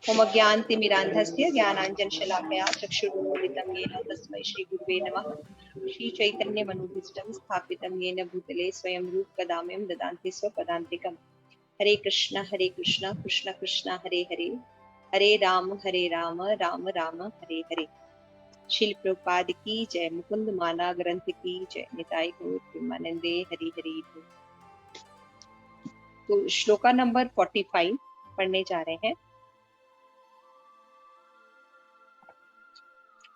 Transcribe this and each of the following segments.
होमज्ञानतिमिरान्धस्य ज्ञानाञ्जनशलाकया चक्षुरुन्मिलितं येन तस्मै श्रीगुरुवे नमः। श्रीचैतन्यमनोभीष्टं स्थापितं येन भूतले स्वयं रूपकदामयं ददान्ति स्वपदान्तिकम्। हरे कृष्ण कृष्ण कृष्ण हरे हरे, हरे राम राम राम हरे हरे। शिल प्रभुपाद की जय, मुकुंद माला ग्रंथ की जय, निताई गौर प्रेमानंदे हरि हरि बोल। तो श्लोका नंबर 45 पढ़ने जा रहे हैं।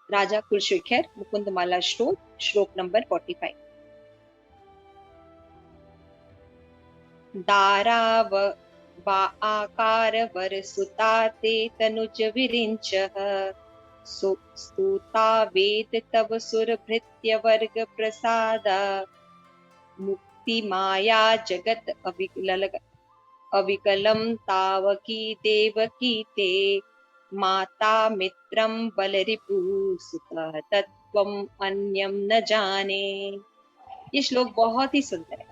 राजा कुलशेखर मुकुंद माला श्लोक नंबर 45। दाराव वा आकार वर सुता ते तनुज विरिंचः, स्तुता वेद तव सुर भृत्य वर्ग प्रसाद, मुक्ति माया जगत अविकलम तावकी देवकी ते, माता मित्रम बलरिपु सुतः तत्वम अन्यम न जाने। ये श्लोक बहुत ही सुंदर है।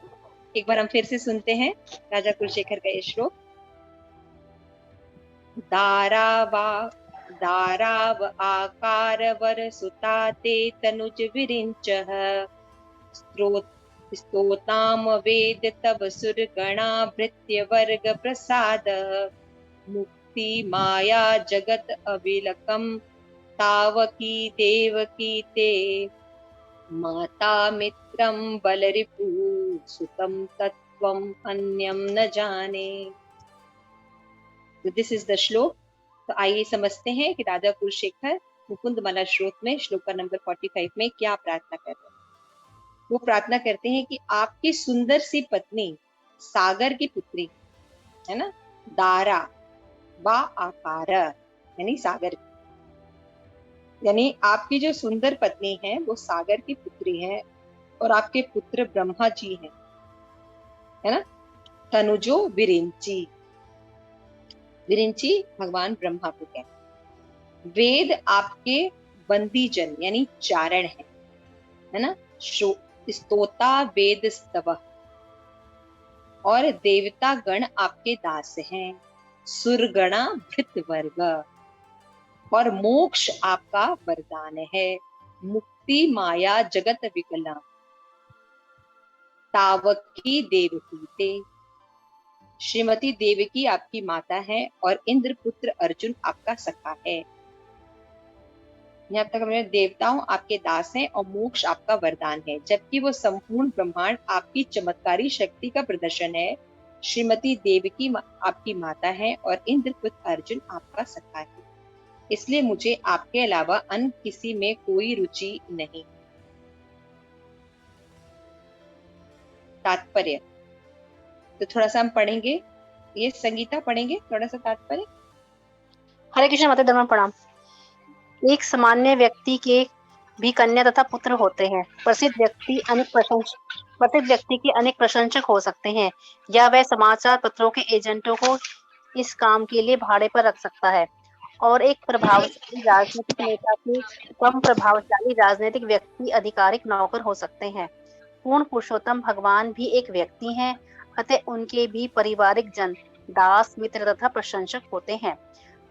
एक बार हम फिर से सुनते हैं राजा कुलशेखर का ये श्लोक। दाराव आकार वर सुता ते तनुज विरिंचः, स्तोताम वेद तब सुर गणा भृत्य वर्ग प्रसाद, मुक्ति माया जगत अविलकम तावकी देवकी ते, माता मित्रम बलरिपु सुतम तत्वम अन्यम न जाने। दिस इज द श्लोक। तो आइए समझते हैं कि राजा कुलशेखर मुकुंद माला श्लोक में श्लोक नंबर 45 में क्या प्रार्थना कर रहे हैं। वो प्रार्थना करते हैं कि आपकी सुंदर सी पत्नी सागर की पुत्री है ना, दारा वा आकार यानी सागर, यानी आपकी जो सुंदर पत्नी है वो सागर की पुत्री है और आपके पुत्र ब्रह्मा जी हैं, है ना। तनुजो विरिंची, विरिंची भगवान ब्रह्मा को कहते हैं। वेद आपके बंदी जन यानी चारण है ना। स्तोता वेद स्तव, और देवता गण आपके दास हैं। सुरगणा भृत वर्ग, और मोक्ष आपका वरदान है। मुक्ति माया जगत विकला तावकी देवकी ते, श्रीमती देवकी आपकी माता है और इंद्र पुत्र अर्जुन आपका सखा है। यहाँ तक हमने देवताओं आपके दास हैं और मोक्ष आपका वरदान है, जबकि वो संपूर्ण ब्रह्मांड आपकी चमत्कारी शक्ति का प्रदर्शन है। श्रीमती देवकी आपकी माता है और इंद्र पुत्र अर्जुन आपका सखा है, इसलिए मुझे आपके अलावा अन्य किसी में कोई रुचि नहीं। तात्पर्य तो थोड़ा सा हम पढ़ेंगे, ये संगीता पढ़ेंगे थोड़ा सा तात्पर्य। हरे कृष्ण माता धर्म प्रणाम। एक सामान्य व्यक्ति के भी कन्या तथा पुत्र होते हैं। प्रसिद्ध व्यक्ति के अनेक प्रशंसक हो सकते हैं, या वह समाचार पत्रों के एजेंटों को इस काम के लिए भाड़े पर रख सकता है, और एक प्रभावशाली राजनीतिक नेता के कम प्रभावशाली राजनीतिक व्यक्ति आधिकारिक नौकर हो सकते हैं। पूर्ण पुरुषोत्तम भगवान भी एक व्यक्ति हैं, अतः उनके भी पारिवारिक जन, दास, मित्र तथा प्रशंसक होते हैं,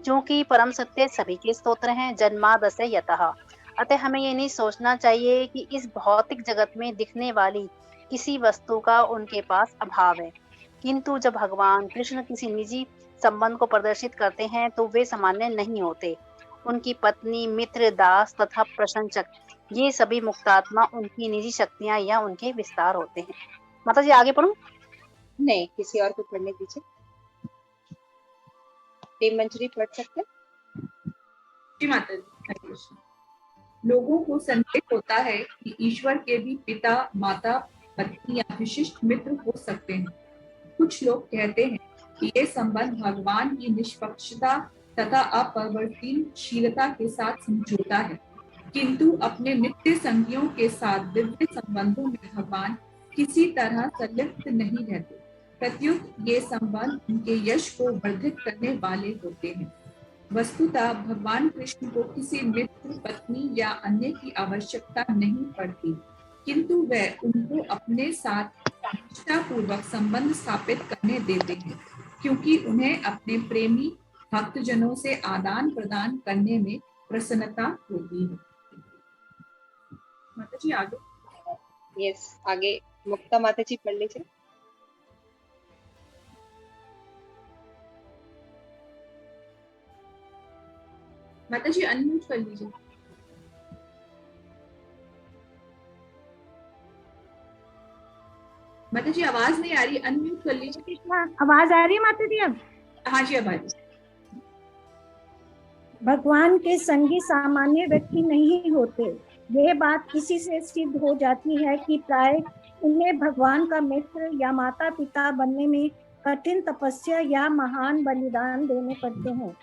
जो कि परम सत्य सभी के स्तोत्र हैं, जन्मादस्य यतः। अतः हमें ये नहीं सोचना चाहिए कि इस भौतिक जगत में दिखने वाली किसी वस्तु का उनके पास अभाव है, किंतु जब भगवान कृष्ण किसी निजी संबंध को प्रदर्शित करते हैं तो वे सामान्य नहीं होते। उनकी पत्नी, मित्र, दास तथा प्रशंसक, ये सभी मुक्तात्मा उनकी निजी शक्तियां या उनके विस्तार होते हैं। माता जी आगे पढ़ूं? नहीं, किसी और को पढ़ने दीजिए। मंजरी पढ़ सकते हैं? माता जी, लोगों को संदेह होता है कि ईश्वर के भी पिता, माता, पत्नी या विशिष्ट मित्र हो सकते हैं। कुछ लोग कहते हैं कि ये संबंध भगवान की निष्पक्षता तथा अपरिवर्तनशीलता के साथ समझौता है, किंतु अपने नित्य संगियों के साथ दिव्य संबंधों में भगवान किसी तरह संलिप्त नहीं रहते। प्रत्युत ये संबंध उनके यश को वर्धित करने वाले होते हैं। वस्तुतः भगवान कृष्ण को किसी मित्र, पत्नी या अन्य की आवश्यकता नहीं पड़ती, किंतु वह उनको अपने साथ निष्ठापूर्वक संबंध स्थापित करने देते हैं, क्योंकि उन्हें अपने प्रेमी भक्तजनों से आदान प्रदान करने में प्रसन्नता होती है। माता जी आगे। यस, आगे मुक्ता माता जी पढ़ लीजिए। माता जी अनम्यूट कर लीजिए। माता जी आवाज नहीं आ रही, अनम्यूट कर लीजिए। आवाज आ रही है माता जी अब? हाँ जी अब आ रही। भगवान के संगी सामान्य व्यक्ति नहीं होते। यह बात इसी से सिद्ध हो जाती है कि प्राय उन्हें भगवान का मित्र या माता पिता बनने में कठिन तपस्या या महान बलिदान देने पड़ते हैं।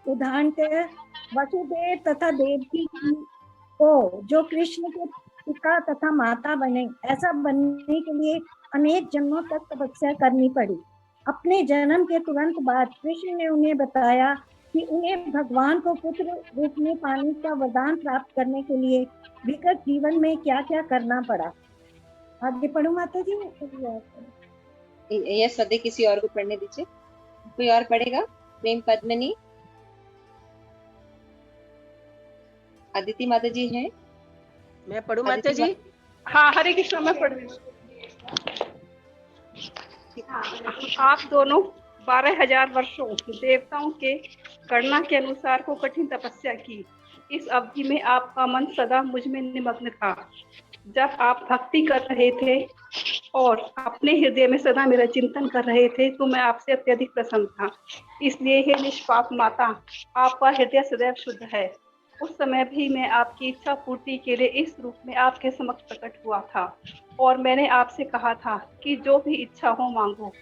उदाहरणतः वसुदेव तथा देवकी को जो कृष्ण के पिता तथा माता बने, ऐसा बनने के लिए अनेक जन्मों तक तपस्या करनी पड़ी। अपने जन्म के तुरंत बाद कृष्ण ने उन्हें बताया कि उन्हें भगवान को पुत्र रूप में पाने का वरदान प्राप्त करने के लिए विगत जीवन में क्या क्या करना पड़ा। आगे पढ़ो माता जी। यस सदे, किसी और को पढ़ने दीजिए। कोई और पढ़ेगा? प्रेम पद्मिनी, अदिति माता जी हैं? मैं पढ़ू माता जी? हाँ, हरे कृष्ण, मैं पढ़ रही हूँ। आप दोनों 12,000 वर्षों देवताओं के गणना के अनुसार को कठिन तपस्या की। इस अवधि में आपका मन सदा मुझ में निमग्न था। जब आप भक्ति कर रहे थे और अपने हृदय में सदा मेरा चिंतन कर रहे थे तो मैं आपसे अत्यधिक प्रसन्न था। इसलिए हे निष्पाप माता, आपका हृदय सदैव शुद्ध है। उस समय भी मैं आपकी इच्छा पूर्ति के लिए इस रूप में आपके समक्ष प्रकट हुआ था और मैंने आपसे कहा था कि जो भी इच्छा हो मांगो।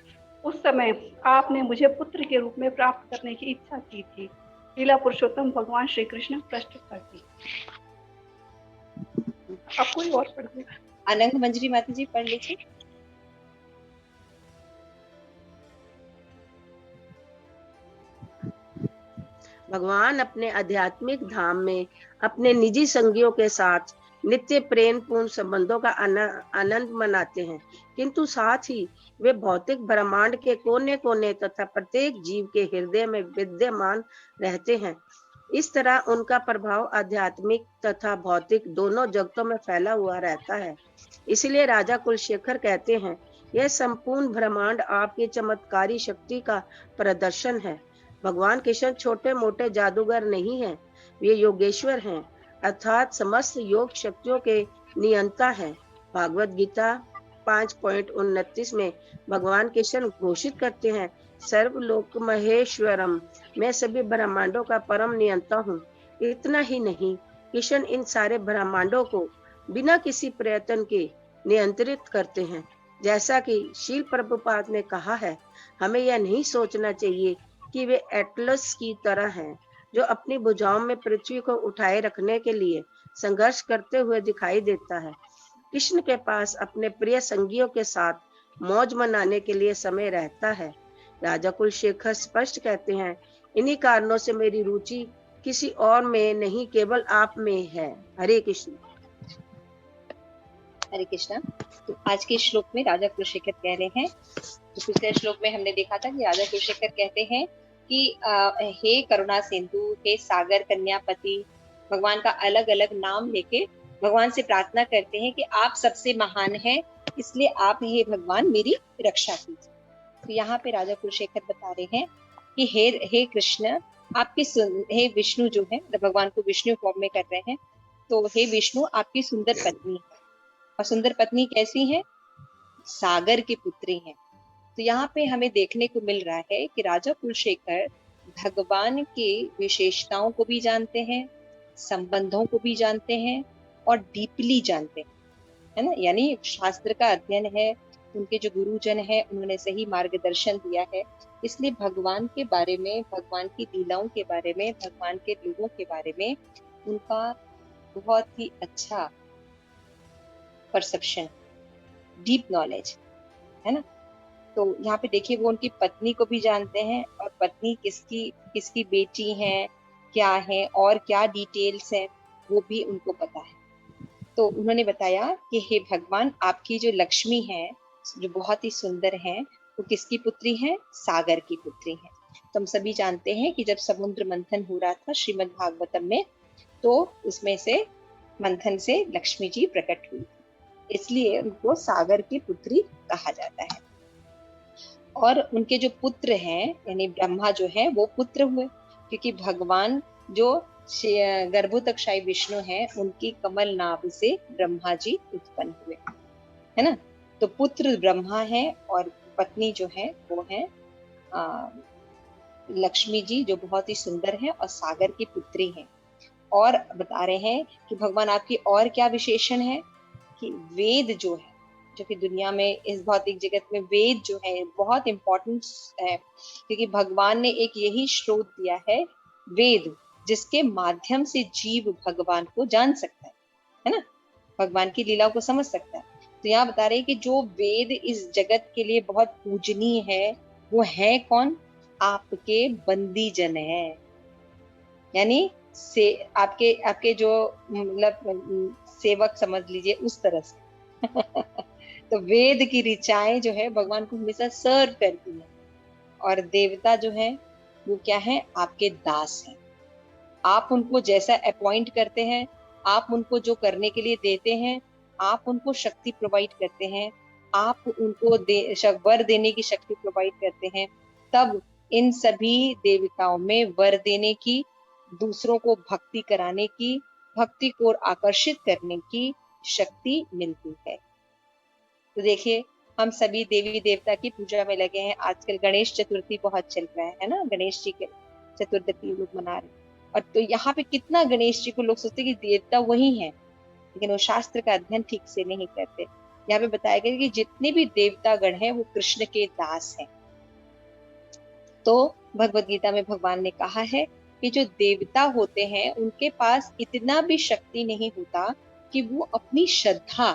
उस समय आपने मुझे पुत्र के रूप में प्राप्त करने की इच्छा की थी। लीला पुरुषोत्तम भगवान श्री कृष्ण प्रस्तुत करती। अब कोई और पढ़ देगा? अनंग मंजरी माता जी पढ़ लीजिए। भगवान अपने आध्यात्मिक धाम में अपने निजी संगियों के साथ नित्य प्रेम पूर्ण संबंधों का आनंद मनाते हैं, किंतु साथ ही वे भौतिक ब्रह्मांड के कोने कोने तथा प्रत्येक जीव के हृदय में विद्यमान रहते हैं। इस तरह उनका प्रभाव आध्यात्मिक तथा भौतिक दोनों जगतों में फैला हुआ रहता है। इसलिए राजा कुलशेखर कहते हैं, यह संपूर्ण ब्रह्मांड आपकी चमत्कारी शक्ति का प्रदर्शन है। भगवान कृष्ण छोटे मोटे जादूगर नहीं हैं, वे योगेश्वर हैं, अर्थात समस्त योग शक्तियों के नियंता हैं। भागवत गीता 5.29 में भगवान कृष्ण घोषित करते हैं, सर्वलोक महेश्वरम, मैं सभी ब्रह्मांडों का परम नियंता हूँ। इतना ही नहीं, कृष्ण इन सारे ब्रह्मांडों को बिना किसी प्रयत्न के नियंत्रित करते हैं। जैसा कि शील प्रभुपाद ने कहा है, हमें यह नहीं सोचना चाहिए कि वे एटलस की तरह हैं, जो अपनी भुजाओं में पृथ्वी को उठाए रखने के लिए संघर्ष करते हुए दिखाई देता है। कृष्ण के पास अपने प्रिय संगियों के साथ मौज मनाने के लिए समय रहता है। राजा कुलशेखर स्पष्ट कहते हैं, इन्हीं कारणों से मेरी रुचि किसी और में नहीं, केवल आप में है। हरे कृष्ण। हरे कृष्णा। तो आज के श्लोक में राजा कुलशेखर कह रहे हैं, तो पिछले श्लोक में हमने देखा था कि राजा कुलशेखर कहते हैं कि हे करुणा सिंधु, हे सागर कन्यापति, भगवान का अलग अलग नाम लेके भगवान से प्रार्थना करते हैं कि आप सबसे महान हैं, इसलिए आप हे भगवान मेरी रक्षा कीजिए। तो यहाँ पे राजा कुलशेखर बता रहे हैं कि हे कृष्ण, आपकी हे विष्णु जो है, भगवान को विष्णु फॉर्म में कर रहे हैं, तो हे विष्णु, आपकी सुंदर पत्नी है, और सुंदर पत्नी कैसी है? सागर की पुत्री है। तो यहाँ पे हमें देखने को मिल रहा है कि राजा कुलशेखर भगवान के विशेषताओं को भी जानते हैं, संबंधों को भी जानते हैं और डीपली जानते हैं, है ना। यानी शास्त्र का अध्ययन है, उनके जो गुरुजन है उन्होंने सही मार्गदर्शन दिया है, इसलिए भगवान के बारे में, भगवान की लीलाओं के बारे में, भगवान के लोगों के बारे में उनका बहुत ही अच्छा परसेप्शन, डीप नॉलेज है ना। तो यहाँ पे देखिए, वो उनकी पत्नी को भी जानते हैं, और पत्नी किसकी बेटी है, क्या है और क्या डिटेल्स है, वो भी उनको पता है। तो उन्होंने बताया कि हे भगवान, आपकी जो लक्ष्मी है, जो बहुत ही सुंदर है, वो किसकी पुत्री है? सागर की पुत्री है। तो हम सभी जानते हैं कि जब समुद्र मंथन हो रहा था श्रीमद् भागवतम में, तो उसमें से मंथन से लक्ष्मी जी प्रकट हुई, इसलिए उनको सागर की पुत्री कहा जाता है। और उनके जो पुत्र हैं यानी ब्रह्मा जो है वो पुत्र हुए, क्योंकि भगवान जो गर्भोदकशायी विष्णु हैं उनकी कमल नाभ से ब्रह्मा जी उत्पन्न हुए, है ना। तो पुत्र ब्रह्मा है और पत्नी जो है वो है लक्ष्मी जी, जो बहुत ही सुंदर है और सागर की पुत्री है। और बता रहे हैं कि भगवान आपकी और क्या विशेषण है कि वेद जो है, जो कि दुनिया में इस भौतिक जगत में वेद जो है बहुत इंपॉर्टेंट है, क्योंकि भगवान ने एक यही स्रोत दिया है वेद, जिसके माध्यम से जीव भगवान को जान सकता है ना, भगवान की लीलाओं को समझ सकता है। तो यहाँ बता रहे हैं कि जो वेद इस जगत के लिए बहुत पूजनीय है, वो है कौन? आपके बंदी जन है, यानी से आपके आपके जो मतलब सेवक समझ लीजिए उस तरह से तो वेद की ऋचाएं जो है भगवान को हमेशा सर्व करती है, और देवता जो है वो क्या है? आपके दास हैं। आप उनको जैसा अपॉइंट करते हैं, आप उनको जो करने के लिए देते हैं, आप उनको शक्ति प्रोवाइड करते हैं, आप उनको वर देने की शक्ति प्रोवाइड करते हैं, तब इन सभी देवताओं में वर देने की, दूसरों को भक्ति कराने की, भक्ति को आकर्षित करने की शक्ति मिलती है। तो देखिए हम सभी देवी देवता की पूजा में लगे हैं। आजकल गणेश चतुर्थी बहुत चल रहा है ना, गणेश जी के चतुर्थी लोग मना रहे हैं। और तो यहाँ पे कितना गणेश जी को लोग सोचते कि देवता वही है, लेकिन वो शास्त्र का अध्ययन ठीक से नहीं करते। यहाँ पे बताया गया कि जितने भी देवता गण हैं वो कृष्ण के दास हैं। तो भगवत गीता में भगवान ने कहा है कि जो देवता होते हैं उनके पास इतना भी शक्ति नहीं होता कि वो अपनी श्रद्धा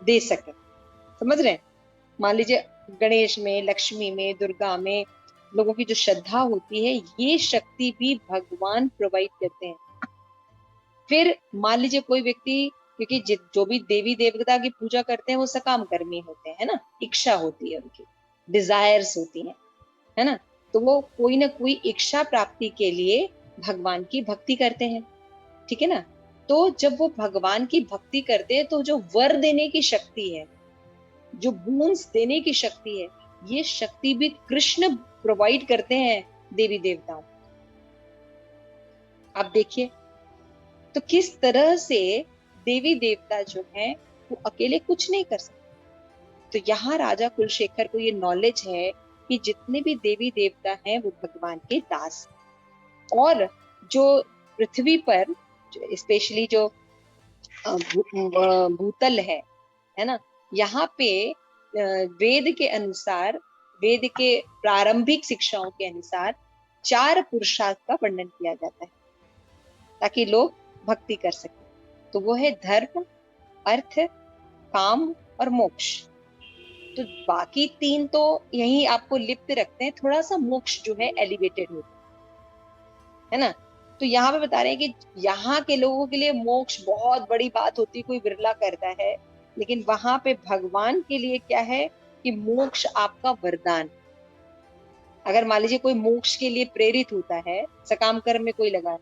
दे सके। समझ रहे हैं? मान लीजिए गणेश में, लक्ष्मी में, दुर्गा में लोगों की जो श्रद्धा होती है, ये शक्ति भी भगवान प्रोवाइड करते हैं। फिर मान लीजिए कोई व्यक्ति, क्योंकि जो भी देवी देवता की पूजा करते हैं वो सकाम कर्मी होते हैं ना, इच्छा होती है उनकी, डिजायर्स होती है ना, तो वो कोई ना कोई इच्छा प्राप्ति के लिए भगवान की भक्ति करते हैं, ठीक है ना। तो जब वो भगवान की भक्ति करते हैं तो जो वर देने की शक्ति है, जो बूंस देने की शक्ति है, ये शक्ति भी कृष्ण प्रोवाइड करते हैं देवी देवताओं। आप देखिए तो किस तरह से देवी देवता जो हैं वो अकेले कुछ नहीं कर सकते। तो यहाँ राजा कुलशेखर को ये नॉलेज है कि जितने भी देवी देवता हैं वो भगवान के दास हैं। और जो पृथ्वी पर स्पेशली जो भूतल है ना, यहाँ पे वेद के अनुसार, वेद के प्रारंभिक शिक्षाओं के अनुसार 4 पुरुषार्थ का वर्णन किया जाता है ताकि लोग भक्ति कर सके। तो वो है धर्म, अर्थ, काम और मोक्ष। तो बाकी 3 तो यही आपको लिप्त रखते हैं, थोड़ा सा मोक्ष जो है एलिवेटेड होता है ना। तो यहाँ पे बता रहे हैं कि यहाँ के लोगों के लिए मोक्ष बहुत बड़ी बात होती है, कोई बिरला करता है, लेकिन वहां पे भगवान के लिए क्या है कि मोक्ष आपका वरदान। अगर मान लीजिए कोई मोक्ष के लिए प्रेरित होता है, सकाम कर्म में कोई लगा है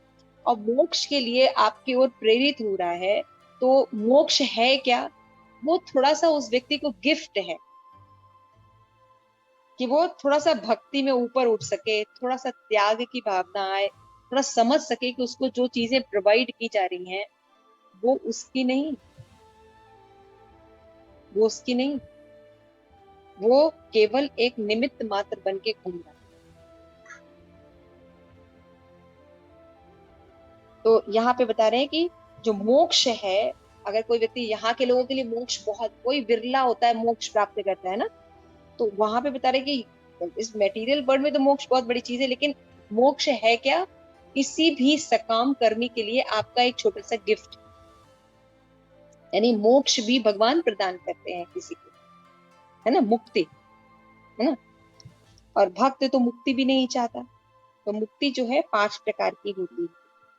और मोक्ष के लिए आपकी ओर प्रेरित हो रहा है, तो मोक्ष है क्या? वो थोड़ा सा उस व्यक्ति को गिफ्ट है कि वो थोड़ा सा भक्ति में ऊपर उठ सके, थोड़ा सा त्याग की भावना आए, थोड़ा समझ सके कि उसको जो चीजें प्रोवाइड की जा रही हैं वो उसकी नहीं, वो उसकी नहीं, वो केवल एक निमित्त मात्र बन के घूम रहा है। तो यहाँ पे बता रहे हैं कि जो मोक्ष है, अगर कोई व्यक्ति, यहाँ के लोगों के लिए मोक्ष बहुत, कोई बिरला होता है मोक्ष प्राप्त करता है ना, तो वहां पे बता रहे कि इस मटेरियल वर्ल्ड में तो मोक्ष बहुत बड़ी चीज है, लेकिन मोक्ष है क्या? किसी भी सकाम कर्मी के लिए आपका एक छोटा सा गिफ्ट, यानी मोक्ष भी भगवान प्रदान करते हैं किसी को, है ना, मुक्ति, है ना। और भक्त तो मुक्ति भी नहीं चाहता। तो मुक्ति जो है 5 प्रकार की होती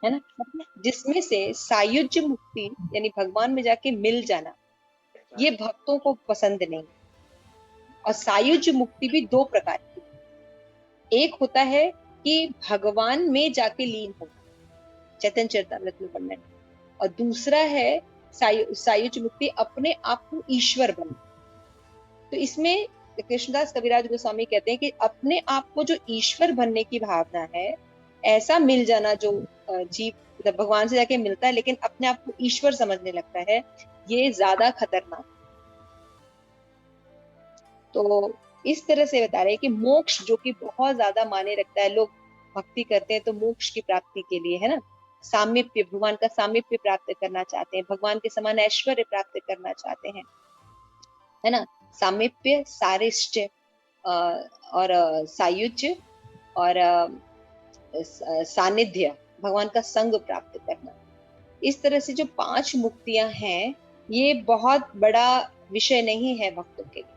है ना, जिसमें से सायुज्य मुक्ति यानी भगवान में जाके मिल जाना, ये भक्तों को पसंद नहीं। और सायुज्य मुक्ति भी 2 प्रकार की, एक होता है कि भगवान में जाके लीन हो, चैतन्य चरितामृत में वर्णन, और दूसरा है सायुज मुक्ति, अपने आप को ईश्वर बनना। तो इसमें कृष्णदास कविराज गोस्वामी कहते हैं कि अपने आप को जो ईश्वर बनने की भावना है, ऐसा मिल जाना जो जीव मतलब भगवान से जाके मिलता है लेकिन अपने आप को ईश्वर समझने लगता है, ये ज्यादा खतरनाक। तो इस तरह से बता रहे हैं कि मोक्ष जो कि बहुत ज्यादा माने रखता है, लोग भक्ति करते हैं तो मोक्ष की प्राप्ति के लिए, है ना, सामीप्य, भगवान का सामीप्य प्राप्त करना चाहते हैं, भगवान के समान ऐश्वर्य प्राप्त करना चाहते हैं, है ना, सामीप्य, सारिष्ट और सायुज्य और सानिध्य, भगवान का संग प्राप्त करना। इस तरह से जो 5 मुक्तियां हैं, ये बहुत बड़ा विषय नहीं है भक्तों के लिए,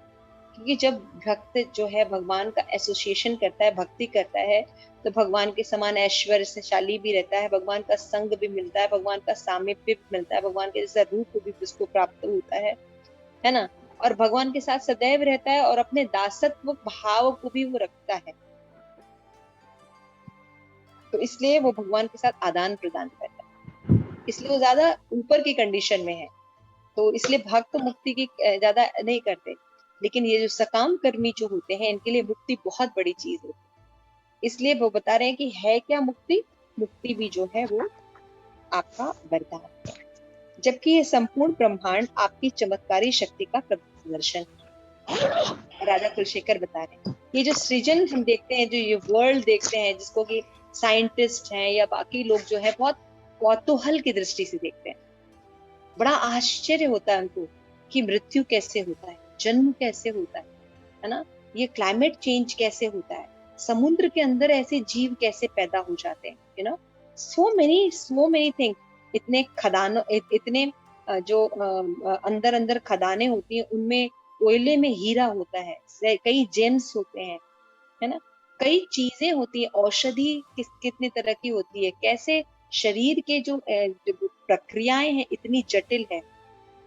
क्योंकि जब भक्त जो है भगवान का एसोसिएशन करता है, भक्ति करता है, तो भगवान के समान ऐश्वर्यशाली भी रहता है, भगवान का संग भी मिलता है, भगवान का सामीप्य भी मिलता है, भगवान के जैसा रूप भी उसको प्राप्त होता है ना, और भगवान के साथ सदैव रहता है और अपने दासत्व भाव को भी वो रखता है। तो इसलिए वो भगवान के साथ आदान प्रदान करता है, इसलिए वो ज्यादा ऊपर की कंडीशन में है। तो इसलिए भक्त मुक्ति की ज्यादा नहीं करते, लेकिन ये जो सकाम कर्मी जो होते हैं, इनके लिए मुक्ति बहुत बड़ी चीज होती है। इसलिए वो बता रहे हैं कि है क्या मुक्ति, मुक्ति भी जो है वो आपका वरदान है, जबकि ये संपूर्ण ब्रह्मांड आपकी चमत्कारी शक्ति का प्रदर्शन है। राजा कुलशेखर बता रहे हैं, ये जो सृजन हम देखते हैं, जो ये वर्ल्ड देखते हैं, जिसको कि साइंटिस्ट हैं या बाकी लोग जो है बहुत कौतूहल की दृष्टि से देखते हैं, बड़ा आश्चर्य होता है उनको कि मृत्यु कैसे होता है, जन्म कैसे होता है ना, ये क्लाइमेट चेंज कैसे होता है, समुद्र के अंदर ऐसे जीव कैसे पैदा हो जाते हैं, you know, so many thing. इतने खदानों, इतने जो अंदर अंदर खदानें होती हैं, उनमें कोयले में हीरा होता है, कई जेम्स होते हैं, है ना, कई चीजें होती है, औषधि कितने तरह की होती है, कैसे शरीर के जो प्रक्रियाएं हैं इतनी जटिल है।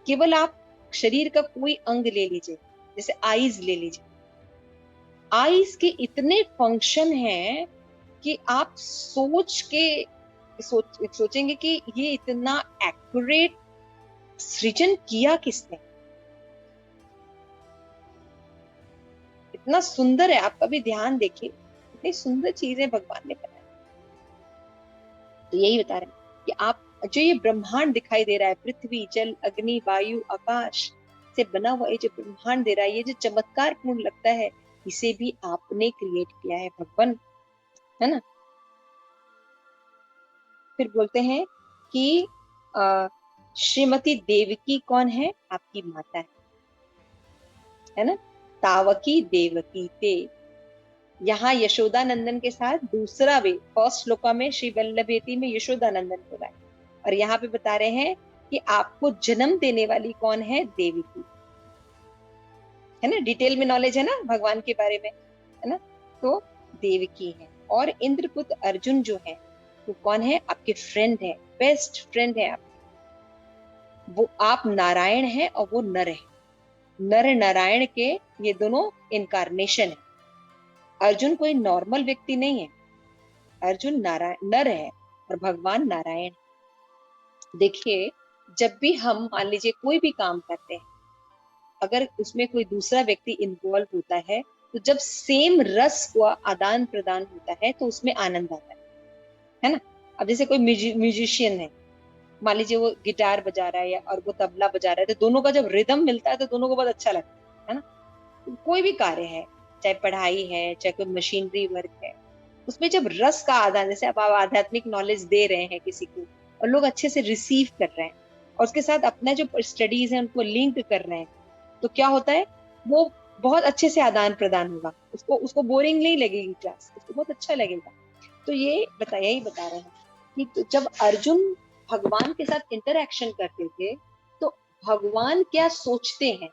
केवल आप शरीर का कोई अंग ले लीजिए, जैसे आईज ले लीजिए, आईज के इतने फंक्शन हैं कि आप सोचेंगे कि ये इतना एक्यूरेट सृजन किया किसने, इतना सुंदर है। आप कभी ध्यान देखिए, इतनी सुंदर चीजें भगवान ने बनाई। तो यही बता रहे हैं कि आप जो ये ब्रह्मांड दिखाई दे रहा है, पृथ्वी, जल, अग्नि, वायु, आकाश से बना हुआ ये जो ब्रह्मांड दे रहा है, ये जो चमत्कार पूर्ण लगता है, इसे भी आपने क्रिएट किया है भगवान, है ना। फिर बोलते हैं कि श्रीमती देवकी कौन है, आपकी माता है ना, तावकी देवकी ते। यहाँ यशोदा नंदन के साथ दूसरा वे, फर्स्ट श्लोका में श्री वल्लभेति में यशोदा नंदन को लाए, और यहाँ पे बता रहे हैं कि आपको जन्म देने वाली कौन है, देवकी, है ना, डिटेल में नॉलेज है ना भगवान के बारे में, है ना, तो देवकी है। और इंद्रपुत्र अर्जुन जो है वो कौन है, आपके फ्रेंड है, बेस्ट फ्रेंड है आप, वो आप नारायण है और वो नर है, नर नारायण के ये दोनों इनकारनेशन है। अर्जुन कोई नॉर्मल व्यक्ति नहीं है, अर्जुन नारायण नर है और भगवान नारायण। देखिए, जब भी हम मान लीजिए कोई भी काम करते हैं, अगर उसमें कोई दूसरा व्यक्ति इन्वॉल्व होता है, तो जब सेम रस का आदान प्रदान होता है तो उसमें आनंद आता है ना। अब जैसे कोई म्यूजिशियन है, मान लीजिए वो गिटार बजा रहा है और वो तबला बजा रहा है, तो दोनों का जब रिदम मिलता है तो दोनों को बहुत अच्छा लगता है ना। तो कोई भी कार्य है, चाहे पढ़ाई है, चाहे कोई मशीनरी वर्क है, उसमें जब रस का आदान, जैसे आप आध्यात्मिक नॉलेज दे रहे हैं किसी को और लोग अच्छे से रिसीव कर रहे हैं और उसके साथ अपना जो स्टडीज है उनको लिंक कर रहे हैं, तो क्या होता है, वो बहुत अच्छे से आदान प्रदान होगा, उसको बोरिंग नहीं लगेगी क्लास, उसको बहुत अच्छा लगेगा। तो यही बता रहे हैं कि तो जब अर्जुन भगवान के साथ इंटरैक्शन करते थे, तो भगवान क्या सोचते हैं,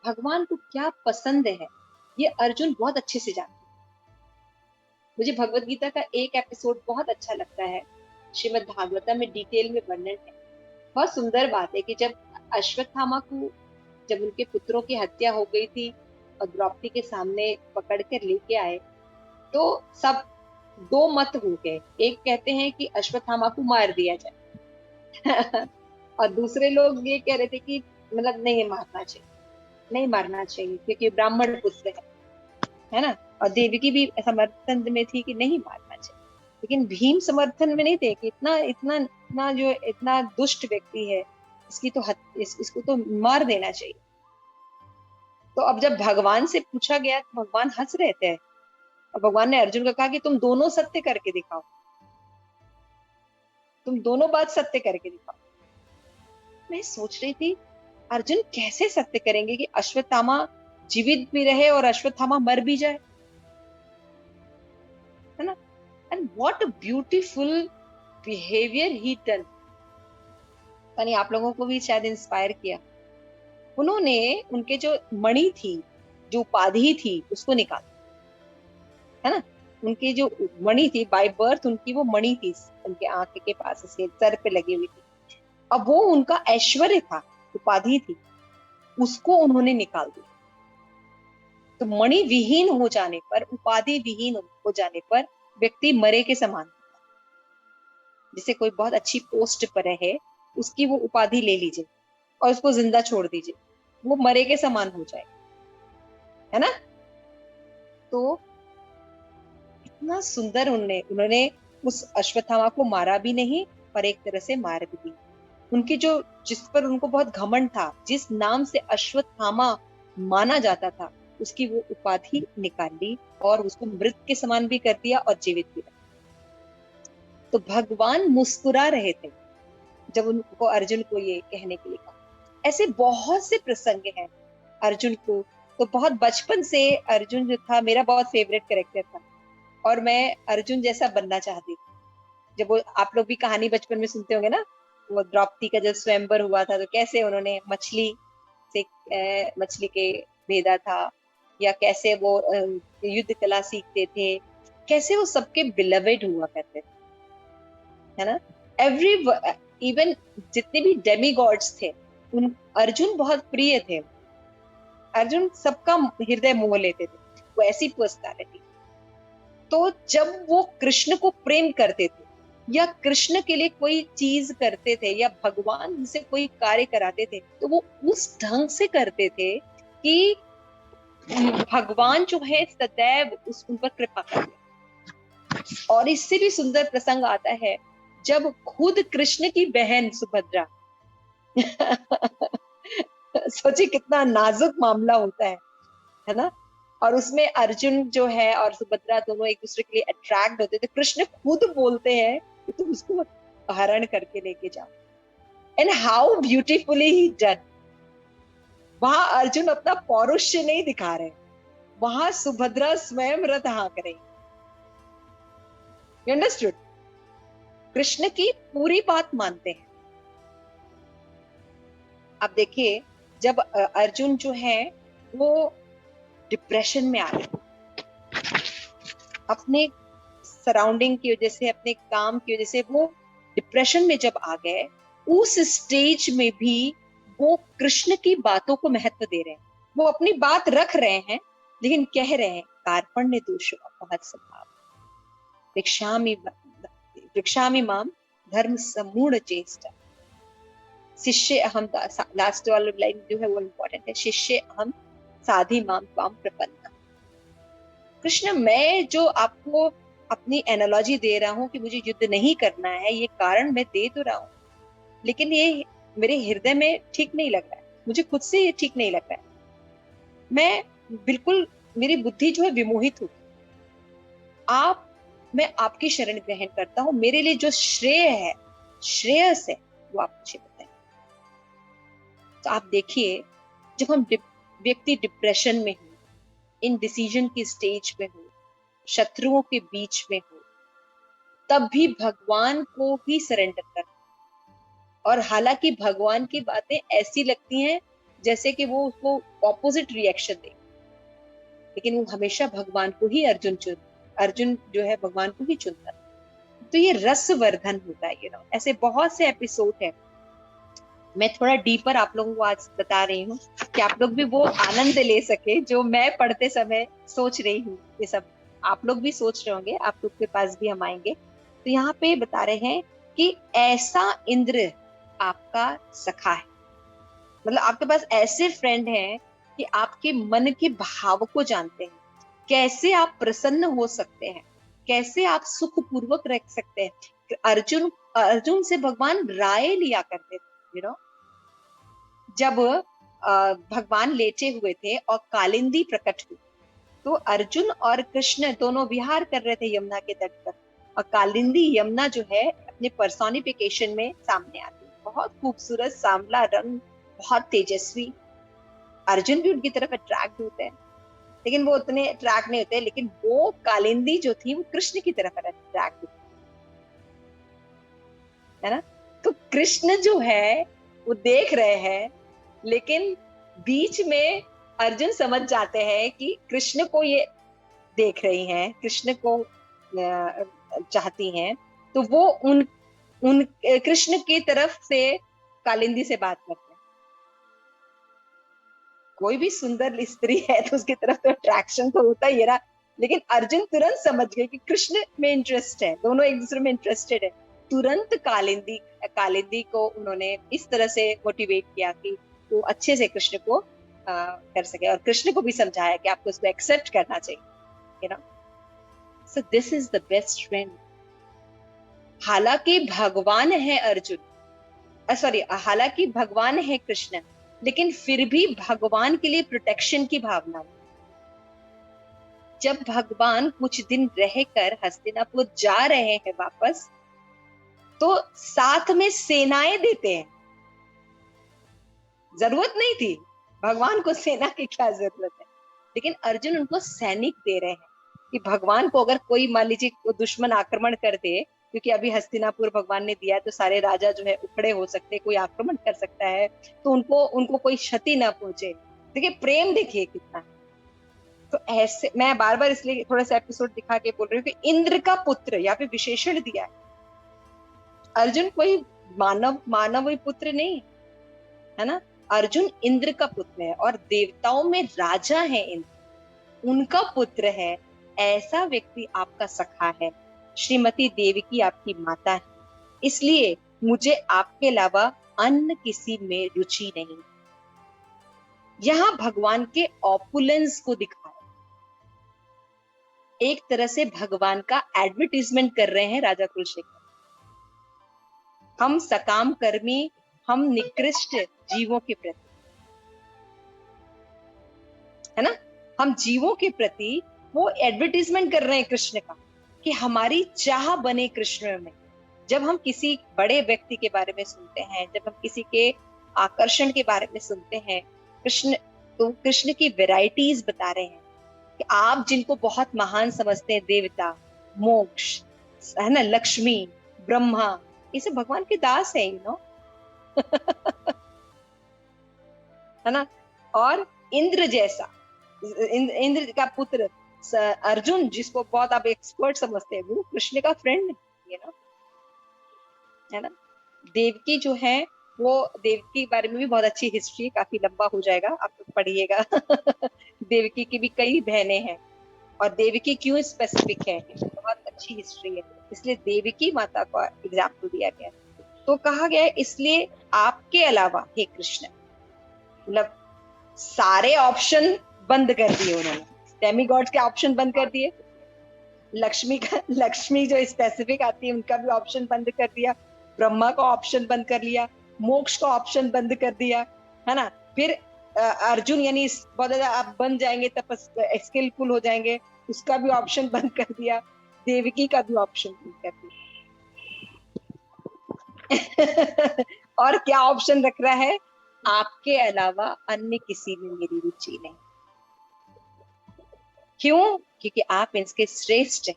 भगवान को क्या पसंद है, ये अर्जुन बहुत अच्छे से जानते हैं। मुझे भगवत गीता का एक एपिसोड बहुत अच्छा लगता है, श्रीमद् भागवतम में डिटेल में वर्णन है। बहुत सुंदर बात है कि जब अश्वत्थामा को, जब उनके पुत्रों की हत्या हो गई थी और द्रौपदी के सामने पकड़ कर लेके आए, तो सब दो मत हो गए, एक कहते हैं कि अश्वत्थामा को मार दिया जाए और दूसरे लोग ये कह रहे थे कि मतलब नहीं मारना चाहिए, नहीं मारना चाहिए क्योंकि ब्राह्मण पुत्र है ना। और देवकी भी समर्थन में थी कि नहीं मारना चाहिए, लेकिन भीम समर्थन में नहीं थे कि इतना इतना इतना जो इतना दुष्ट व्यक्ति है इसकी तो इसको तो मार देना चाहिए। तो अब जब भगवान से पूछा गया तो भगवान हंस रहे थे और भगवान ने अर्जुन को कहा कि तुम दोनों सत्य करके दिखाओ, तुम दोनों बात सत्य करके दिखाओ। मैं सोच रही थी अर्जुन कैसे सत्य करेंगे कि अश्वत्थामा जीवित भी रहे और अश्वत्थामा मर भी जाए, है ना। And what a beautiful behaviour he done. यानी आप लोगों को भी शायद इंस्पायर किया। उन्होंने उनके जो मणि थी, जो उपाधि थी, उसको निकाला, है ना। उनकी जो मणि थी बाय बर्थ, उनकी वो मणि थी उनके आंख के पास से सर पे लगी हुई थी। अब वो उनका ऐश्वर्य था, उपाधि थी, उसको उन्होंने निकाल दिया। तो मणि विहीन हो जाने पर, उपाधि विहीन हो जाने पर व्यक्ति मरे के समान। जैसे कोई बहुत अच्छी पोस्ट पर है, उसकी वो उपाधि ले लीजिए और उसको जिंदा छोड़ दीजिए, वो मरे के समान हो जाए, है ना। तो इतना सुंदर उन्होंने उस अश्वत्थामा को मारा भी नहीं और एक तरह से मार भी दिया। उनकी जो जिस पर उनको बहुत घमंड था, जिस नाम से अश्वत्थामा माना जाता था, उसकी वो उपाधि निकाल ली और उसको मृत के समान भी कर दिया और जीवित भी रखा। तो भगवान मुस्कुरा रहे थे जब उनको अर्जुन को ये कहने के लिए कहा। ऐसे बहुत से प्रसंग हैं अर्जुन को। तो बहुत बचपन से अर्जुन जो था मेरा बहुत फेवरेट कैरेक्टर था और मैं अर्जुन जैसा बनना चाहती थी। जब वो आप लोग भी कहानी बचपन में सुनते होंगे ना, वो द्रौपदी का जब स्वयंवर हुआ था तो कैसे उन्होंने मछली के भेदा था, या कैसे वो युद्ध कला सीखते थे, कैसे वो सबके बिलवेड हुआ करते थे, है ना। इवन जितने भी डेमी गॉड्स थे, उन अर्जुन बहुत प्रिय थे। अर्जुन सबका हृदय मोह लेते थे, वो ऐसी पर्सनालिटी। तो जब वो कृष्ण को प्रेम करते थे या कृष्ण के लिए कोई चीज करते थे या भगवान से कोई कार्य कराते थे, तो वो उस ढंग से करते थे कि भगवान जो है सदैव उन पर कृपा करते। और इससे भी सुंदर प्रसंग आता है जब खुद कृष्ण की बहन सुभद्रा सोचिए कितना नाजुक मामला होता है ना। और उसमें अर्जुन जो है और सुभद्रा दोनों एक दूसरे के लिए अट्रैक्ट होते थे। कृष्ण खुद बोलते हैं कि तुम उसको हरण करके लेके जाओ। And how beautifully he done. वहां अर्जुन अपना पौरुष नहीं दिखा रहे, वहां सुभद्रा स्वयं रथ हाँक रही। You understood? कृष्ण की पूरी बात मानते हैं। अब देखिए जब अर्जुन जो है वो डिप्रेशन में आ गए, अपने सराउंडिंग की वजह से, अपने काम की वजह से वो डिप्रेशन में जब आ गए, उस स्टेज में भी वो कृष्ण की बातों को महत्व दे रहे हैं। वो अपनी बात रख रहे हैं लेकिन कह रहे हैं कार्पण्य दोषो अपहत स्वभाव भिक्षामि माम धर्म समूढ़ चेष्टा। शिष्य अहम, लास्ट वाला लाइन जो है वो इम्पोर्टेंट है, शिष्य अहम साधी माम त्वाम प्रपन्ना। कृष्ण मैं जो आपको अपनी एनालॉजी दे रहा हूं कि मुझे युद्ध नहीं करना है, ये कारण मैं दे तो रहा हूं, लेकिन ये मेरे हृदय में ठीक नहीं लग रहा है, मुझे खुद से ये ठीक नहीं लग रहा है। मैं बिल्कुल, मेरी बुद्धि जो है विमोहित हो। मैं आपकी शरण ग्रहण करता हूं, मेरे लिए जो श्रेयस है वो आप मुझे बताएं। तो आप देखिए जब हम व्यक्ति डिप्रेशन में हो, इन डिसीजन की स्टेज में हो, शत्रुओं के बीच में हो, तब भी भगवान को ही सरेंडर करना। और हालांकि भगवान की बातें ऐसी लगती हैं जैसे कि वो उसको ऑपोजिट रिएक्शन दे, लेकिन वो हमेशा भगवान को ही अर्जुन जो है भगवान को ही चुनता। तो ये रसवर्धन होता है। ऐसे बहुत से एपिसोड है। मैं थोड़ा डीपर आप लोगों को आज बता रही हूँ कि आप लोग भी वो आनंद ले सके जो मैं पढ़ते समय सोच रही हूँ। ये सब आप लोग भी सोच रहे होंगे, आप लोग के पास भी हम आएंगे। तो यहाँ पे बता रहे हैं कि ऐसा इंद्र आपका सखा है, मतलब आपके पास ऐसे फ्रेंड हैं कि आपके मन के भाव को जानते हैं, कैसे आप प्रसन्न हो सकते हैं, कैसे आप सुख पूर्वक रह सकते हैं। अर्जुन अर्जुन से भगवान राय लिया करते थे, जब भगवान लेटे हुए थे और कालिंदी प्रकट हुई, तो अर्जुन और कृष्ण दोनों विहार कर रहे थे यमुना के तट पर, और कालिंदी यमुना जो है अपने पर्सोनिफिकेशन में सामने आती है, बहुत खूबसूरत सांवला रंग, बहुत तेजस्वी। अर्जुन भी उनकी तरफ अट्रैक्ट होते हैं, लेकिन वो उतने अट्रैक्ट नहीं होते, लेकिन वो कालिंदी जो थी वो कृष्ण की तरफ अट्रैक्ट होती है ना। तो कृष्ण जो है वो देख रहे हैं, लेकिन बीच में अर्जुन समझ जाते हैं कि कृष्ण को ये देख रही हैं, कृष्ण को चाहती हैं, तो वो उन कृष्ण की तरफ से कालिंदी से बात करते हैं। कोई भी सुंदर स्त्री है तो उसकी तरफ तो अट्रैक्शन तो होता ही है ना, लेकिन अर्जुन तुरंत समझ गए कि कृष्ण में इंटरेस्ट है, दोनों एक दूसरे में इंटरेस्टेड है। तुरंत कालिंदी को उन्होंने इस तरह से मोटिवेट किया कि वो अच्छे से कृष्ण को कर सके, और कृष्ण को भी समझाया कि आपको उसको एक्सेप्ट करना चाहिए, so this is the best friend. हालांकि भगवान है अर्जुन, हालांकि भगवान है कृष्ण, लेकिन फिर भी भगवान के लिए प्रोटेक्शन की भावना। जब भगवान कुछ दिन रहकर हस्तिनापुर जा रहे हैं वापस, तो साथ में सेनाएं देते हैं। जरूरत नहीं थी, भगवान को सेना की क्या जरूरत है, लेकिन अर्जुन उनको सैनिक दे रहे हैं कि भगवान को अगर कोई मान लीजिए दुश्मन आक्रमण कर दे, क्योंकि अभी हस्तिनापुर भगवान ने दिया तो सारे राजा जो है उखड़े हो सकते, कोई आक्रमण कर सकता है, तो उनको कोई क्षति ना पहुंचे। देखिए प्रेम देखिए कितना। तो ऐसे मैं बार बार इसलिए थोड़ा सा एपिसोड दिखा के बोल रही हूँ कि इंद्र का पुत्र या फिर विशेषण दिया है। अर्जुन कोई मानव पुत्र नहीं है ना, अर्जुन इंद्र का पुत्र है, और देवताओं में राजा है इंद्र, उनका पुत्र है। ऐसा व्यक्ति आपका सखा है। श्रीमती देवकी आपकी माता है, इसलिए मुझे आपके अलावा अन्य किसी में रुचि नहीं। यहां भगवान के ऑपुलेंस को दिखाया, एक तरह से भगवान का एडवर्टीजमेंट कर रहे हैं राजा कुलशेखर। हम सकाम कर्मी, हम निकृष्ट जीवों के प्रति, है ना, हम जीवों के प्रति वो एडवर्टीजमेंट कर रहे हैं कृष्ण का, कि हमारी चाह बने कृष्ण में। जब हम किसी बड़े व्यक्ति के बारे में सुनते हैं, जब हम किसी के आकर्षण के बारे में सुनते हैं, कृष्ण की वैरायटीज बता रहे हैं कि आप जिनको बहुत महान समझते हैं, देवता, मोक्ष, है ना, लक्ष्मी, ब्रह्मा, ये सब भगवान के दास है, है ना। और इंद्र जैसा, इंद्र का पुत्र अर्जुन, जिसको बहुत आप एक्सपर्ट समझते हैं, वो कृष्ण का फ्रेंड है ना। देवकी जो है, वो देवकी के बारे में भी बहुत अच्छी हिस्ट्री, काफी लंबा हो जाएगा, आप लोग पढ़िएगा। देवकी की भी कई बहनें हैं, और देवकी क्यों स्पेसिफिक है, बहुत अच्छी हिस्ट्री है, इसलिए देवकी माता का एग्जाम्पल दिया गया। तो कहा गया है इसलिए आपके अलावा हे कृष्ण, मतलब सारे ऑप्शन बंद कर दिए उन्होंने, डेमी गॉड्स के ऑप्शन बंद कर दिए, लक्ष्मी जो स्पेसिफिक आती है उनका भी ऑप्शन बंद कर दिया, ब्रह्मा का ऑप्शन बंद कर लिया, मोक्ष का ऑप्शन बंद कर दिया, है ना। फिर अर्जुन यानी बहुत ज्यादा आप बन जाएंगे, स्किलफुल हो जाएंगे, उसका भी ऑप्शन बंद कर दिया, देवकी का भी ऑप्शन बंद कर दिया। और क्या ऑप्शन रख रहा है, आपके अलावा अन्य किसी में मेरी रुचि नहीं। क्यों? क्योंकि आप इनके श्रेष्ठ हैं,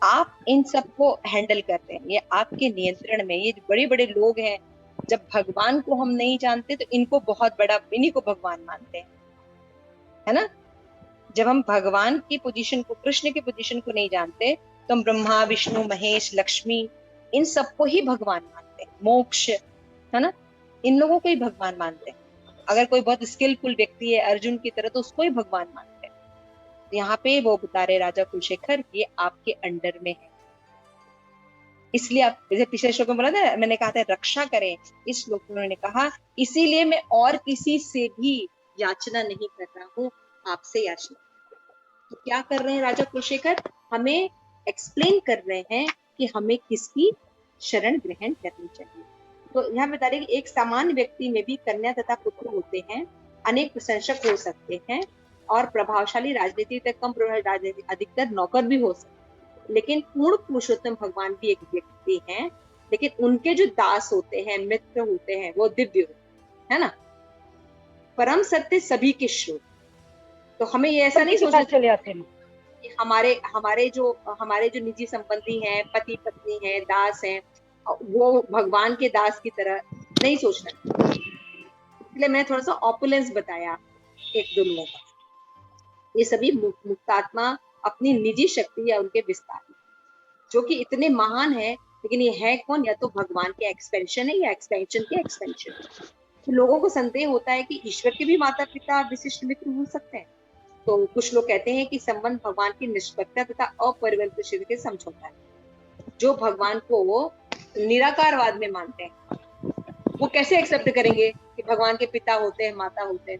आप इन सबको हैंडल करते हैं, ये आपके नियंत्रण में। ये बड़े बड़े लोग हैं, जब भगवान को हम नहीं जानते तो इनको बहुत बड़ा, इन्हीं को भगवान मानते हैं, है ना। जब हम भगवान की पोजीशन को, कृष्ण की पोजीशन को नहीं जानते, तो हम ब्रह्मा, विष्णु, महेश, लक्ष्मी, इन सबको ही भगवान मानते हैं, मोक्ष, है ना, इन लोगों को ही भगवान मानते हैं। अगर कोई बहुत स्किलफुल व्यक्ति है अर्जुन की तरह, तो उसको ही भगवान मानते हैं। यहाँ पे वो बता रहे राजा कुलशेखर, ये आपके अंडर में है, इसलिए आप, जैसे पिछले श्लोक में बोला था, मैंने कहा था रक्षा करें, इस श्लोक में उन्होंने कहा इसीलिए मैं और किसी से भी याचना नहीं कर रहा हूँ, आपसे याचना। तो क्या कर रहे हैं राजा कुलशेखर, हमें एक्सप्लेन कर रहे हैं कि हमें किसकी शरण ग्रहण करनी चाहिए। तो यहाँ बता रहे कि एक सामान्य व्यक्ति में भी कन्या तथा पुत्र होते हैं, अनेक प्रशंसक हो सकते हैं और प्रभावशाली राजनीति तक कम प्रभावशाली राजनीति अधिकतर नौकर भी हो सकते हैं, लेकिन पूर्ण पुरुषोत्तम भगवान भी एक व्यक्ति हैं, लेकिन उनके जो दास होते हैं, मित्र होते हैं, वो दिव्य होते हैं ना। परम सत्य सभी के श्रोत। तो हमें ये ऐसा नहीं सोचना चले आते हैं कि हमारे जो निजी संबंधी हैं, पति पत्नी हैं, दास हैं, वो भगवान के दास की तरह नहीं सोचना। इसलिए मैंने थोड़ा सा ऑपुलेंस बताया एक दो लोगों का। ये सभी मुक्तात्मा अपनी निजी शक्ति या उनके विस्तार जो कि इतने महान है, लेकिन ये है कौन? या तो भगवान के एक्सपेंशन है या एक्सपेंशन के एक्सपेंशन। तो लोगों को संदेह होता है कि ईश्वर के भी माता पिता विशिष्ट मित्र हो सकते हैं। तो कुछ लोग कहते हैं कि संबंध भगवान की निष्पक्षता तथा अपरिवर्तनशील के समझौता है। जो भगवान को वो निराकारवाद में मानते हैं, वो कैसे एक्सेप्ट करेंगे कि भगवान के पिता होते हैं, माता होते हैं,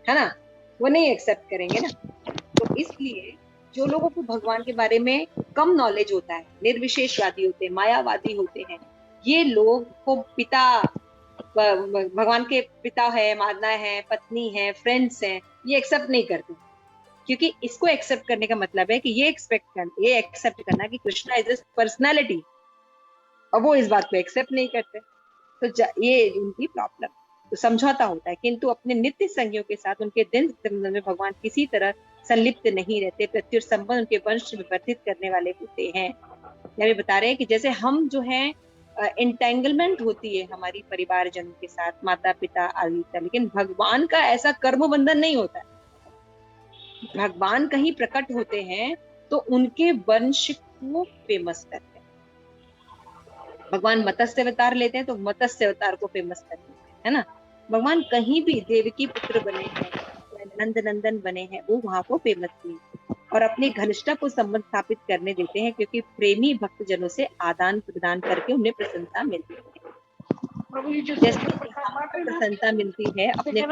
है ना? वो नहीं एक्सेप्ट करेंगे ना। तो इसलिए जो लोगों को भगवान के बारे में कम नॉलेज होता है, निर्विशेषवादी होते हैं, मायावादी होते हैं, ये लोग को पिता, भगवान के पिता है, माता है, पत्नी है, फ्रेंड्स हैं, ये एक्सेप्ट नहीं करते। क्योंकि इसको एक्सेप्ट करने का मतलब है कि ये एक्सेप्ट करना कि कृष्णा इज अ पर्सनालिटी, और वो इस बात को एक्सेप्ट नहीं करते। तो ये उनकी प्रॉब्लम। तो समझौता होता है, किंतु अपने नित्य संगियों के साथ उनके दिन संबंध में भगवान किसी तरह संलिप्त नहीं रहते, प्रत्युत संबंध उनके वंश में वर्धित करने वाले होते हैं। ये बता रहे हैं कि जैसे हम जो है एंटेंगलमेंट होती है हमारी परिवारजनों के साथ, माता पिता आदि का, लेकिन भगवान का ऐसा कर्म बंधन नहीं होता है। भगवान कहीं प्रकट होते हैं तो उनके वंश को फेमस करते हैं। भगवान मत्स्य अवतार लेते हैं तो मत्स्य अवतार को फेमस करते हैं, है ना। भगवान कहीं भी देवकी पुत्र बने हैं, नंद नंदन बने हैं, वो वहां को फेमस किए और अपनी घनिष्ठता को संबंध स्थापित करने देते हैं, क्योंकि प्रेमी भक्त जनों से आदान प्रदान करके उन्हें प्रसन्नता मिलती है। जैसे प्रसन्नता मिलती है अपने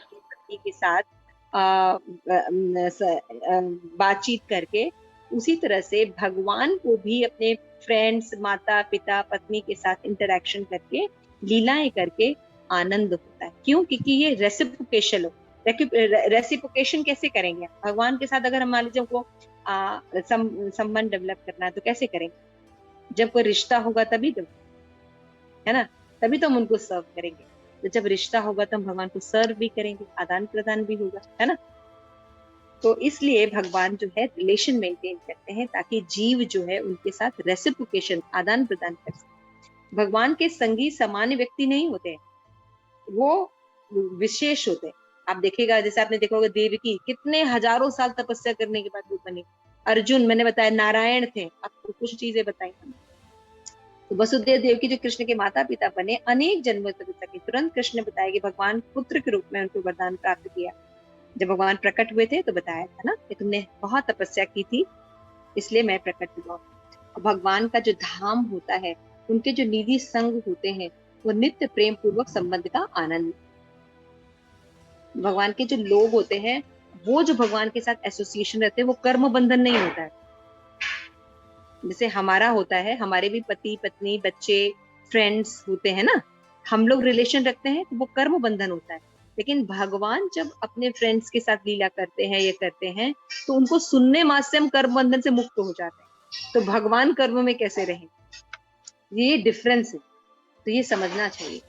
पति के साथ बातचीत करके, उसी तरह से भगवान को भी अपने फ्रेंड्स, माता पिता, पत्नी के साथ इंटरेक्शन करके, लीलाएं करके आनंद होता है। क्यों? क्योंकि ये रेसिप्रोकेशन हो। रेसिप्रोकेशन कैसे करेंगे? भगवान के साथ अगर मान लीजिए हमको संबंध डेवलप करना है तो कैसे करेंगे? जब कोई रिश्ता होगा तभी तो, है ना, तभी तो हम उनको सर्व करेंगे। तो जब रिश्ता होगा तो हम भगवान को सर्व भी करेंगे, आदान प्रदान भी होगा, है ना। तो इसलिए भगवान जो है रिलेशन मेंटेन करते हैं ताकि जीव जो है उनके साथ रेसिप्रोकेशन, आदान प्रदान कर सके। भगवान के संगी सामान्य व्यक्ति नहीं होते, वो विशेष होते हैं। आप देखिएगा, जैसे आपने देखा होगा देवकी कितने हजारों साल तपस्या करने के बाद वो बनी। अर्जुन मैंने बताया नारायण थे, आपको कुछ चीजें बताई। तो वसुदेव देवकी जो कृष्ण के माता पिता बने, अनेक जन्मों तपस्या की, तुरंत कृष्ण ने बताया कि भगवान पुत्र के रूप में उनको वरदान प्राप्त किया। जब भगवान प्रकट हुए थे तो बताया था ना कि तुमने बहुत तपस्या की थी, इसलिए मैं प्रकट हुआ। भगवान का जो धाम होता है, उनके जो निधि संग होते हैं, वो नित्य प्रेम पूर्वक संबंध का आनंद। भगवान के जो लोग होते हैं, वो जो भगवान के साथ एसोसिएशन रहते हैं, वो कर्म बंधन नहीं होता है। जैसे हमारा होता है, हमारे भी पति पत्नी बच्चे फ्रेंड्स होते हैं ना, हम लोग रिलेशन रखते हैं तो वो कर्म बंधन होता है। लेकिन भगवान जब अपने फ्रेंड्स के साथ लीला करते हैं, ये करते हैं, तो उनको सुनने मात्र से हम कर्म बंधन से मुक्त हो जाते हैं। तो भगवान कर्म में कैसे रहें? ये डिफरेंस है। तो ये समझना चाहिए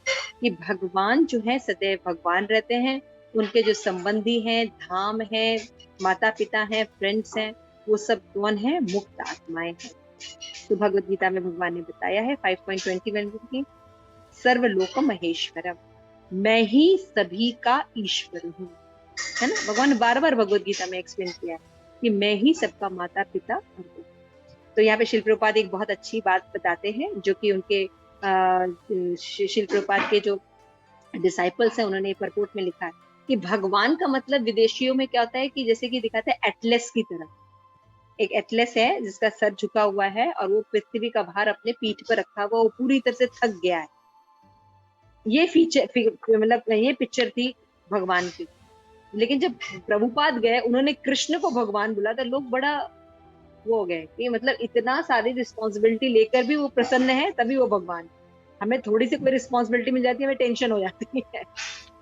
कि भगवान जो है सदैव भगवान रहते हैं, उनके जो संबंधी हैं, धाम है, माता पिता हैं, फ्रेंड्स हैं, वो सब कौन है? मुक्त आत्माएं हैं। तो भगवद गीता में भगवान ने बताया है 5.21 की, सर्वलोक महेश्वरम, मैं ही सभी का ईश्वर हूँ, है ना। भगवान ने बार बार भगवद गीता में एक्सप्लेन किया है कि मैं ही सबका माता पिता हूँ। तो यहाँ पे शिल प्रभुपाद एक बहुत अच्छी बात बताते हैं, जो कि उनके शिल प्रभुपाद के जो डिसाइपल्स हैं, उन्होंने एक रिपोर्ट में लिखा है कि भगवान का मतलब विदेशियों में क्या होता है कि जैसे कि दिखाते हैं एटलस की तरह, एक एटलस है जिसका सर झुका हुआ है और वो पृथ्वी का भार अपने पीठ पर रखा हुआ, वो पूरी तरह से थक गया है। ये मतलब ये पिक्चर थी भगवान की। लेकिन जब प्रभुपाद गए, उन्होंने कृष्ण को भगवान बोला, तो लोग बड़ा वो हो गए कि मतलब इतना सारी रिस्पॉन्सिबिलिटी लेकर भी वो प्रसन्न है, तभी वो भगवान। हमें थोड़ी सी कोई रिस्पॉन्सिबिलिटी मिल जाती है, हमें टेंशन हो जाती है।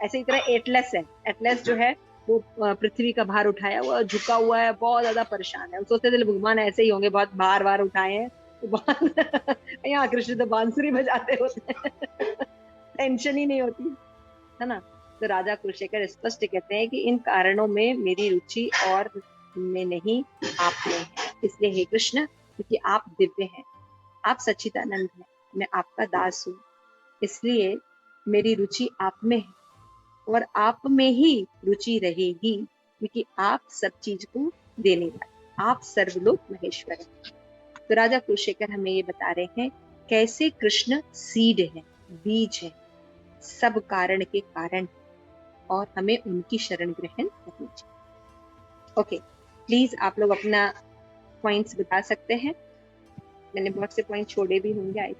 ऐसे ही तरह एटलस है, एटलस जो है वो पृथ्वी का भार उठाया हुआ, झुका हुआ है, बहुत ज्यादा परेशान है। सोचते थे भगवान ऐसे ही होंगे, बहुत भार वार उठाए हैं तो यहाँ कृष्ण तो बांसुरी बजाते होते हैं। टेंशन ही नहीं होती है ना। तो राजा कुलशेखर स्पष्ट कहते हैं कि इन कारणों में मेरी रुचि और में नहीं, आप में है। इसलिए हे कृष्ण, क्योंकि आप दिव्य हैं, आप सच्चिदानंद हैं, मैं आपका दास हूँ, इसलिए मेरी रुचि आप में है और आप में ही रुचि रहेगी, क्योंकि आप सब चीज को देने वाले, आप सर्वलोक महेश्वर हैं। तो राजा कुलशेखर हमें ये बता रहे हैं कैसे कृष्ण सीड है, बीज है, सब कारण के कारण, और हमें उनकी शरण ग्रहण करनी चाहिए। ओके, प्लीज आप लोग अपना पॉइंट्स बता सकते हैं। मैंने बहुत से पॉइंट छोड़े भी होंगे आई